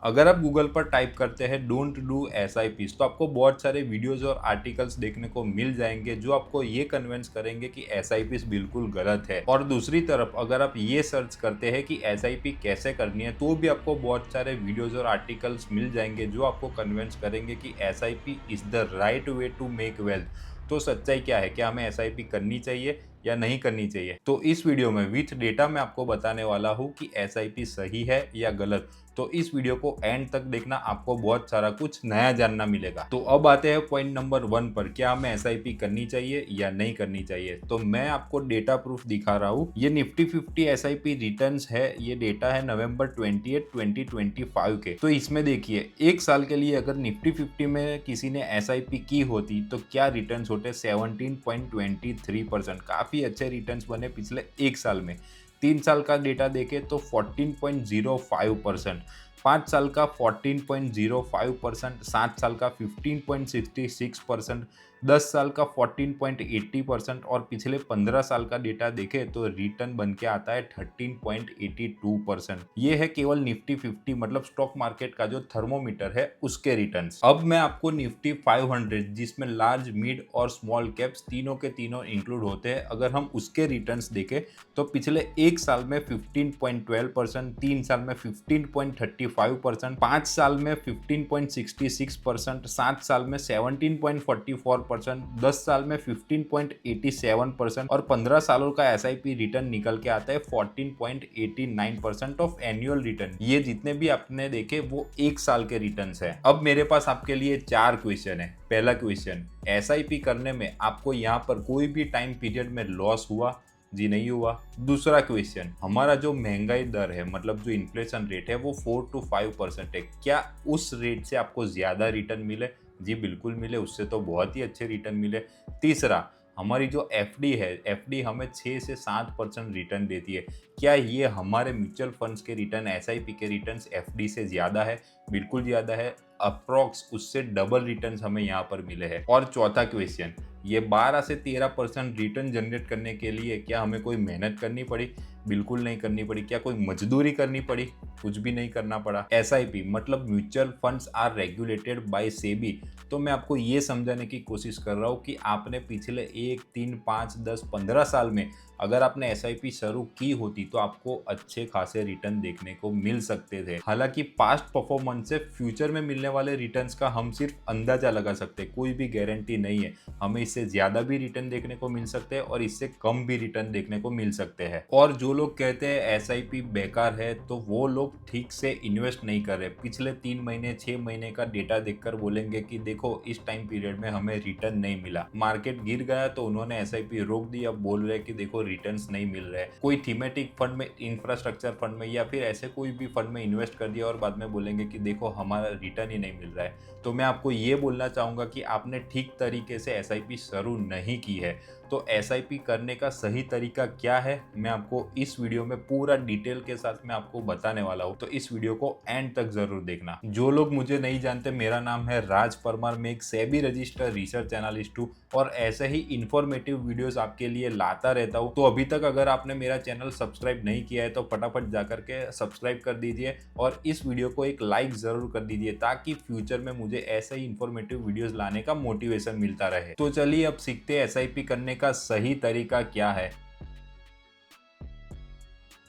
अगर आप गूगल पर टाइप करते हैं डोंट डू एसआईपीज तो आपको बहुत सारे वीडियोस और आर्टिकल्स देखने को मिल जाएंगे जो आपको ये कन्विंस करेंगे कि एसआईपीज बिल्कुल गलत है। और दूसरी तरफ अगर आप ये सर्च करते हैं कि एसआईपी कैसे करनी है तो भी आपको बहुत सारे वीडियोस और आर्टिकल्स मिल जाएंगे जो आपको कन्विंस करेंगे कि SIP is the right way to make wealth. तो सच्चाई क्या है, क्या हमें एसआईपी करनी चाहिए या नहीं करनी चाहिए? तो इस वीडियो में विथ डेटा मैं आपको बताने वाला हूँ कि एसआईपी सही है या गलत। तो इस वीडियो को एंड तक देखना, आपको बहुत सारा कुछ नया जानना मिलेगा। तो अब आते हैं पॉइंट नंबर 1 पर, क्या हमें एसआईपी करनी चाहिए या नहीं करनी चाहिए। तो मैं आपको डेटा प्रूफ दिखा रहा हूँ। ये निफ्टी 50 एसआईपी रिटर्न्स है। ये डेटा है नवंबर 28, 2025 के। तो इसमें देखिए, एक साल के लिए अगर निफ्टी 50 में किसी ने एसआईपी की होती तो क्या रिटर्न्स होते? 17.23%। काफी अच्छे रिटर्न्स बने पिछले एक साल में। 3 साल का डेटा देखें तो 14.05%, 5 साल का 14.05%, 7 साल का 15.66%, 10 साल का 14.80% और पिछले 15 साल का डेटा देखें तो रिटर्न बन के आता है 13.82%। ये है केवल निफ्टी 50 मतलब स्टॉक मार्केट का जो थर्मोमीटर है उसके रिटर्न्स। अब मैं आपको निफ्टी 500 जिसमें लार्ज, मिड और स्मॉल कैप्स तीनों के तीनों इंक्लूड होते हैं, अगर हम उसके रिटर्न्स देखें तो पिछले एक साल में 15.12%, 3 साल में 15.35%, 5 साल में 15.66%, 7 साल में 17.44%, 10 साल में 15.87% और 15 सालों का एसआईपी रिटर्न निकल के आता है 14.89% ऑफ एनुअल रिटर्न। ये जितने भी आपने देखे वो एक साल के रिटर्न्स है। अब मेरे पास आपके लिए 4 क्वेश्चन है। पहला क्वेश्चन, एसआईपी करने में आपको यहाँ पर कोई भी टाइम पीरियड में लॉस हुआ? जी नहीं हुआ। दूसरा क्वेश्चन, हमारा जो महंगाई दर है मतलब जो इन्फ्लेशन रेट है वो 4 to 5% है, क्या उस रेट से आपको ज्यादा रिटर्न मिले? जी बिल्कुल मिले, उससे तो बहुत ही अच्छे रिटर्न मिले। तीसरा, हमारी जो एफडी है, एफडी हमें 6 से 7% रिटर्न देती है, क्या ये हमारे म्यूचुअल फंड्स के रिटर्न, एसआईपी के रिटर्न्स एफडी से ज्यादा है? बिल्कुल ज्यादा है, अप्रॉक्स उससे डबल रिटर्न्स हमें यहाँ पर मिले हैं। और चौथा क्वेश्चन, ये 12 से 13% रिटर्न जनरेट करने के लिए क्या हमें कोई मेहनत करनी पड़ी? बिल्कुल नहीं करनी पड़ी। क्या कोई मजदूरी करनी पड़ी? कुछ भी नहीं करना पड़ा। एसआईपी मतलब mutual funds are regulated by SEBI. तो मैं आपको ये समझाने की कोशिश कर रहा हूँ कि आपने पिछले 1, 3, 5, 10, 15 साल में अगर आपने एसआईपी शुरू की होती तो आपको अच्छे खासे रिटर्न देखने को मिल सकते थे। हालांकि पास्ट परफॉर्मेंस से फ्यूचर में मिलने वाले रिटर्न्स का हम सिर्फ अंदाजा लगा सकते हैं, कोई भी गारंटी नहीं है। हमें इससे ज्यादा भी रिटर्न देखने को मिल सकते हैं और इससे कम भी रिटर्न देखने को मिल सकते हैं। और जो लोग कहते हैं एसआईपी बेकार है तो वो लोग ठीक से इन्वेस्ट नहीं कर रहे। पिछले 3 महीने 6 महीने का डेटा देखकर बोलेंगे कि देखो इस टाइम पीरियड में हमें रिटर्न नहीं मिला, मार्केट गिर गया तो उन्होंने एसआईपी रोक दी, अब बोल रहे कि देखो रिटर्न्स नहीं मिल रहे। कोई थीमेटिक फंड में, इंफ्रास्ट्रक्चर फंड में या फिर ऐसे कोई भी फंड में इन्वेस्ट कर दिया और बाद में बोलेंगे कि देखो हमारा रिटर्न ही नहीं मिल रहा है। तो मैं आपको ये बोलना चाहूंगा कि आपने ठीक तरीके से एसआईपी शुरू नहीं की है। तो एसआईपी करने का सही तरीका क्या है मैं आपको इस वीडियो में पूरा डिटेल के साथ मैं आपको बताने वाला हूँ, तो इस वीडियो को एंड तक जरूर देखना। जो लोग मुझे नहीं जानते, मेरा नाम है राज परमार, मैं एक सेबी रजिस्टर्ड रिसर्च एनालिस्ट हूँ और ऐसे ही इंफॉर्मेटिव वीडियोस आपके लिए लाता रहता हूँ। तो अभी तक अगर आपने मेरा चैनल सब्सक्राइब नहीं किया है तो फटाफट जाकर के सब्सक्राइब कर दीजिए और इस वीडियो को एक लाइक जरूर कर दीजिए ताकि फ्यूचर में मुझे ऐसे ही इंफॉर्मेटिव वीडियोस लाने का मोटिवेशन मिलता रहे। तो चलिए अब सीखते हैं एसआईपी करने का सही तरीका क्या है।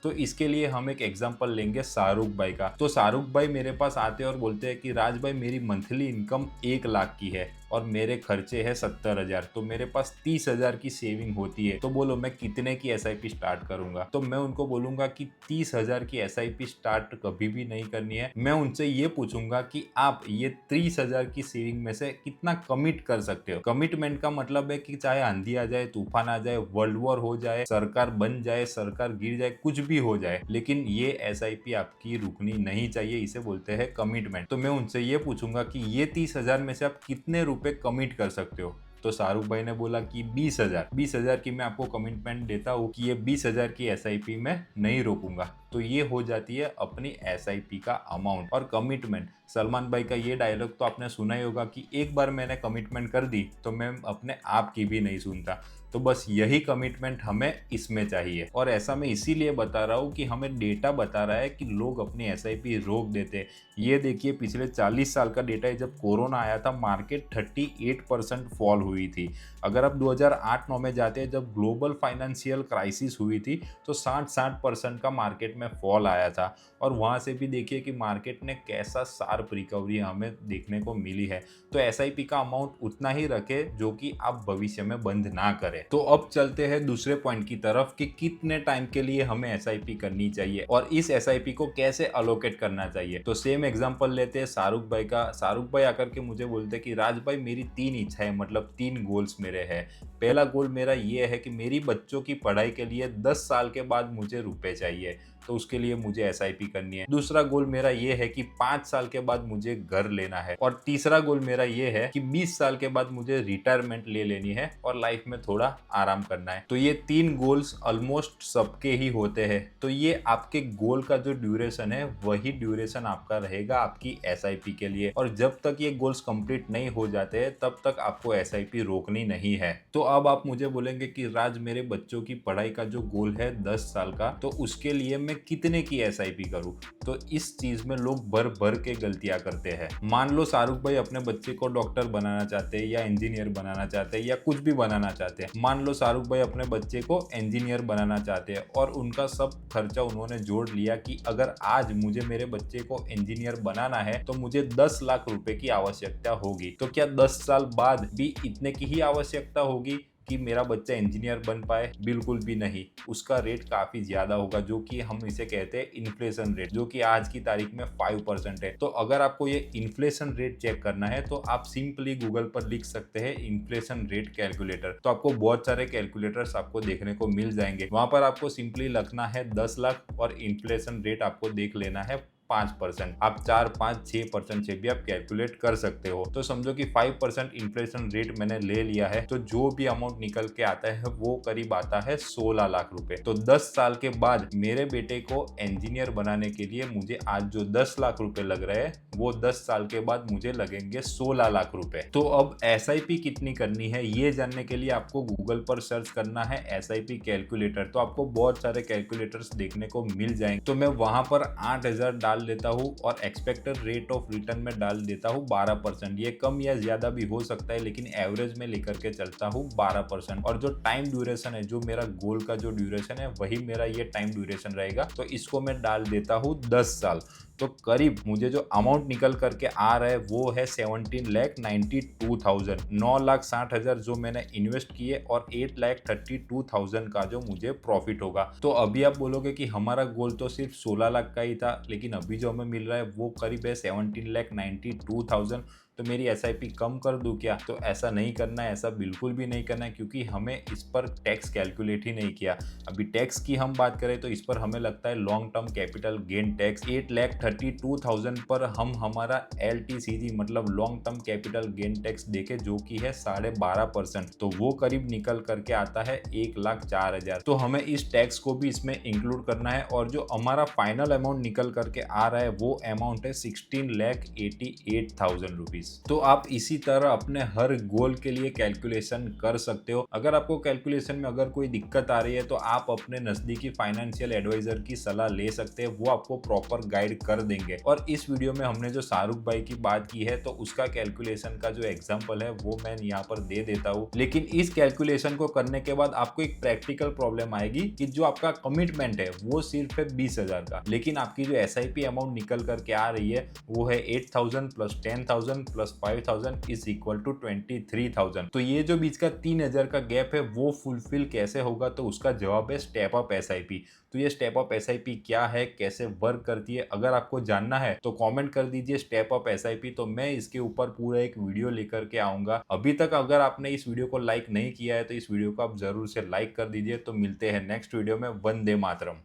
तो इसके लिए हम एक एग्जांपल लेंगे शाहरुख भाई का। तो शाहरुख भाई मेरे पास आते हैं और बोलते हैं कि राज भाई मेरी मंथली इनकम 1 लाख की है और मेरे खर्चे है 70,000, तो मेरे पास 30,000 की सेविंग होती है, तो बोलो मैं कितने की एसआईपी स्टार्ट करूंगा? तो मैं उनको बोलूंगा कि 30,000 की एसआईपी स्टार्ट कभी भी नहीं करनी है। मैं उनसे ये पूछूंगा कि आप ये 30,000 की सेविंग में से कितना कमिट कर सकते हो। कमिटमेंट का मतलब है कि चाहे आंधी आ जाए, तूफान आ जाए, वर्ल्ड वॉर हो जाए, सरकार बन जाए, सरकार गिर जाए, कुछ भी हो जाए, लेकिन ये एसआईपी आपकी रुकनी नहीं चाहिए। इसे बोलते हैं कमिटमेंट। तो मैं उनसे ये पूछूंगा कि ये 30,000 में से आप कितने रुपए कमिट कर सकते हो? तो शाहरुख भाई ने बोला कि 20,000 की मैं आपको कमिटमेंट देता हूँ कि ये 20,000 की एसआईपी में नहीं रोकूंगा। तो ये हो जाती है अपनी एसआईपी का अमाउंट और कमिटमेंट। सलमान भाई का ये डायलॉग तो आपने सुना ही होगा कि एक बार मैंने कमिटमेंट कर दी तो मैं अपने आप की भी नहीं सुनता। तो बस यही कमिटमेंट हमें इसमें चाहिए। और ऐसा मैं इसीलिए बता रहा हूँ कि हमें डेटा बता रहा है कि लोग अपनी एसआईपी रोक देते। ये देखिए पिछले 40 साल का डेटा है, जब कोरोना आया था मार्केट 38% फॉल हुई थी। अगर आप 2008-9 में जाते हैं जब ग्लोबल फाइनेंशियल क्राइसिस हुई थी तो 60% का मार्केट में फॉल आया था। और वहाँ से भी देखिए कि मार्केट ने कैसा शार्प रिकवरी हमें देखने को मिली है। तो एसआईपी का अमाउंट उतना ही रखें जो कि आप भविष्य में बंद ना करें। तो अब चलते हैं दूसरे पॉइंट की तरफ कि कितने टाइम के लिए हमें एसआईपी करनी चाहिए और इस एसआईपी को कैसे अलोकेट करना चाहिए। तो सेम एग्जांपल लेते हैं शाहरुख भाई का। शाहरुख भाई आकर के मुझे बोलते कि राज भाई मेरी 3 इच्छाएं, मतलब 3 गोल्स मेरे हैं। पहला गोल मेरा ये है कि मेरी बच्चों की पढ़ाई के लिए 10 साल के बाद मुझे रुपए चाहिए, तो उसके लिए मुझे एसआईपी करनी है। दूसरा गोल मेरा ये है कि 5 साल के बाद मुझे घर लेना है। और तीसरा गोल मेरा ये है कि 20 साल के बाद मुझे रिटायरमेंट ले लेनी है और लाइफ में थोड़ा आराम करना है। तो ये 3 गोल्स ऑलमोस्ट सबके ही होते हैं। तो ये आपके गोल का जो ड्यूरेशन है वही ड्यूरेशन आपका रहेगा आपकी एसआईपी के लिए। और जब तक ये गोल्स कंप्लीट नहीं हो जाते हैं तब तक आपको एसआईपी रोकनी नहीं है। तो अब आप मुझे बोलेंगे कि राज मेरे बच्चों की पढ़ाई का जो गोल है 10 साल का, तो उसके लिए मैं कितने की एसआईपी करूं। तो इस चीज में लोग भर भर के गलतियां करते हैं। मान लो शाहरुख भाई अपने बच्चे को डॉक्टर बनाना चाहते हैं या इंजीनियर बनाना चाहते हैं या कुछ भी बनाना चाहते हैं। मान लो शाहरुख भाई अपने बच्चे को इंजीनियर बनाना चाहते हैं और उनका सब खर्चा उन्होंने जोड़ लिया कि अगर आज मुझे मेरे बच्चे को इंजीनियर बनाना है तो मुझे 10 लाख रुपए की आवश्यकता होगी। तो क्या 10 साल बाद भी इतने की ही आवश्यकता होगी कि मेरा बच्चा इंजीनियर बन पाए? बिल्कुल भी नहीं। उसका रेट काफी ज्यादा होगा, जो कि हम इसे कहते हैं इन्फ्लेशन रेट, जो कि आज की तारीख में 5% है। तो अगर आपको ये इन्फ्लेशन रेट चेक करना है तो आप सिंपली गूगल पर लिख सकते हैं इन्फ्लेशन रेट कैलकुलेटर। तो आपको बहुत सारे कैलकुलेटर्स आपको देखने को मिल जाएंगे। वहां पर आपको सिंपली लिखना है 10 लाख और इन्फ्लेशन रेट आपको देख लेना है 5%। आप 4, 5, 6% से भी आप कैलकुलेट कर सकते हो। तो समझो कि 5% इन्फ्लेशन रेट मैंने ले लिया है, तो जो भी अमाउंट निकल के आता है वो करीब आता है 16 लाख रुपए। तो 10 साल के बाद मेरे बेटे को इंजीनियर बनाने के लिए मुझे आज जो 10 लाख रुपए लग रहे हैं वो 10 साल के बाद मुझे लगेंगे 16 लाख रुपए। तो अब एसआईपी कितनी करनी है ये जानने के लिए आपको गूगल पर सर्च करना है एसआईपी कैलकुलेटर। तो आपको बहुत सारे कैलकुलेटर्स देखने को मिल जाएंगे। तो मैं वहां पर 8,000 डाल लेता हूँ और एक्सपेक्टेड रेट ऑफ रिटर्न में डाल देता हूँ 12%। ये कम या ज्यादा भी हो सकता है लेकिन एवरेज में लेकर के चलता हूँ 12%। और जो टाइम ड्यूरेशन है, जो मेरा गोल का जो ड्यूरेशन है वही मेरा ये टाइम ड्यूरेशन रहेगा। तो इसको मैं डाल देता हूँ 10 साल। तो करीब मुझे जो अमाउंट निकल करके आ रहा है वो है 17,92,000। 9,60,000 जो मैंने इन्वेस्ट किए और 8,32,000 का जो मुझे प्रॉफिट होगा। तो अभी आप बोलोगे कि हमारा गोल तो सिर्फ 16 लाख का ही था, लेकिन अभी जो हमें मिल रहा है वो करीब है 17,92,000। तो मेरी एसआईपी कम कर दूं क्या? तो ऐसा नहीं करना है, ऐसा बिल्कुल भी नहीं करना है, क्योंकि हमें इस पर टैक्स कैलकुलेट ही नहीं किया। अभी टैक्स की हम बात करें तो इस पर हमें लगता है long term capital gain tax. 8,32,000 पर हम हमारा LTCG मतलब long term capital gain tax देखे जो कि है 12.5%। तो वो करीब निकल करके आता है 1,04,000। तो हमें इस टैक्स को भी इसमें इंक्लूड करना है और जो हमारा फाइनल अमाउंट निकल करके आ रहा है वो अमाउंट है 16,88,000 रुपीज। तो आप इसी तरह अपने हर गोल के लिए कैलकुलेशन कर सकते हो। अगर आपको कैलकुलेशन में अगर कोई दिक्कत आ रही है तो आप अपने नजदीकी फाइनेंशियल एडवाइजर की सलाह ले सकते हैं, वो आपको प्रॉपर गाइड कर देंगे। और इस वीडियो में हमने जो शाहरुख भाई की बात की है तो उसका कैलकुलेशन का जो एग्जाम्पल है वो मैं यहाँ पर दे देता हूँ। लेकिन इस कैलकुलेशन को करने के बाद आपको एक प्रैक्टिकल प्रॉब्लम आएगी कि जो आपका कमिटमेंट है वो सिर्फ है 20,000 का, लेकिन आपकी जो SIP अमाउंट निकल करके आ रही है वो है 8,000 plus 10,000 plus 5,000 is equal to 23,000। तो ये जो बीच का 3,000 का गैप है वो फुलफिल कैसे होगा? तो उसका जवाब है स्टेप अप SIP। तो ये स्टेप अप SIP क्या है, कैसे वर्क करती है, अगर आपको जानना है तो कमेंट कर दीजिए स्टेप अप SIP। तो मैं इसके ऊपर पूरा एक वीडियो लेकर के आऊंगा। अभी तक अगर आपने इस वीडियो को लाइक नहीं किया है तो इस वीडियो को आप जरूर से लाइक कर दीजिए। तो मिलते हैं नेक्स्ट वीडियो में। वंदे मातरम।